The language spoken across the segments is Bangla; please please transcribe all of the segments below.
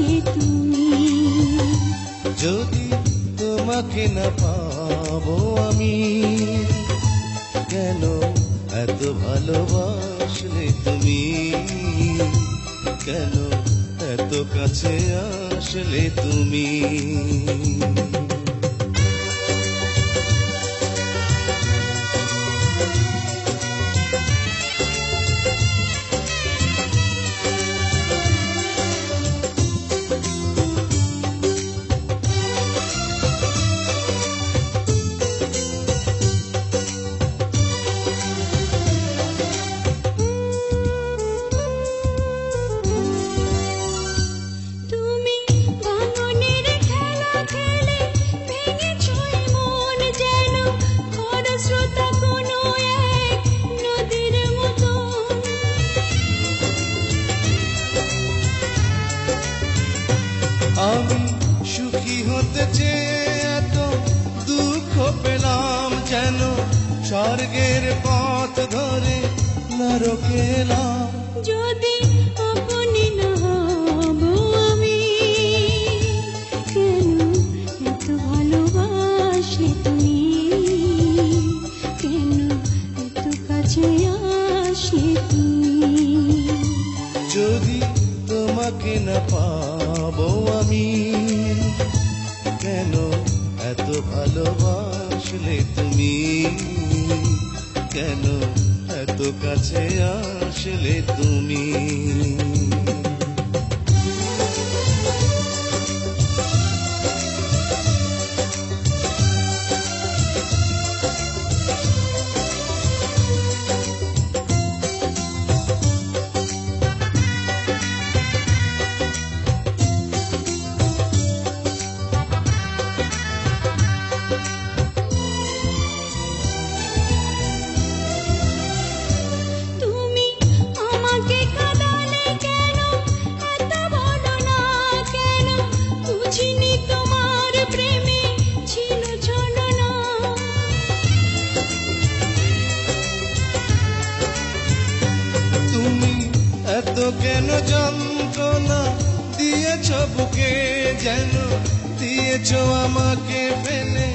ভালোবাসলে তুমি। যদি তোমাকে না পাবো আমি, কেন এত ভালোবাসলে তুমি, কেন এত কাছে আসলে তুমি। তুমি ভাঙনের খেলা খেলে ভেঙেছো এই মন, যেন খরস্রোতা কোনো এক নদীর মতো। আমি সুখী হতে চেয়ে এত দুঃখ পেলাম, যেন স্বর্গের পথ ধরে নরকে এলাম। যদি আপনি না হব আমি, কেন এত ভালোবাসলে তুমি, কেন এত কাছে আসলে তুমি। যদি তোমাকে না পাবো আমি, কেন এত ভালোবাসলে তুমি, কেন এত কাছে আসলে তুমি। তুমি আমাকে কাঁদালে কেন, এত বলো না কেন, বুঝিনি তোমার প্রেমে ছিল ছলনা। তুমি এত কেন যন্ত্রণা দিয়েছ বুকে, যেন দিয়েছ আমাকে ফেলে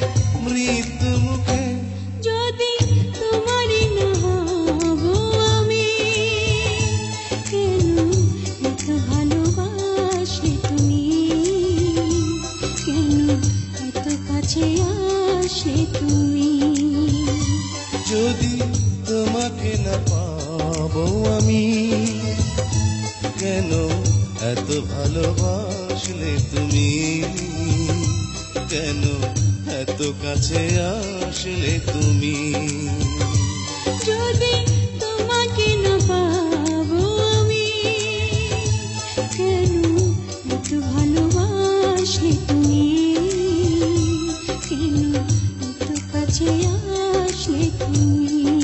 মৃত্যু মুখে। যদি তোমারই না হব আমি, কেন এত ভালোবাসলে তুমি, কেন এত কাছে আসলে তুমি। যদি তোমাকে না পাবো আমি, কেন এত ভালোবাসলে তুমি, কেন এত কাছে আসলে তুমি। যদি তোমাকে না পাবো আমি, কেন এত ভালোবাসলে তুমি, কেন এত কাছে আসলে তুমি।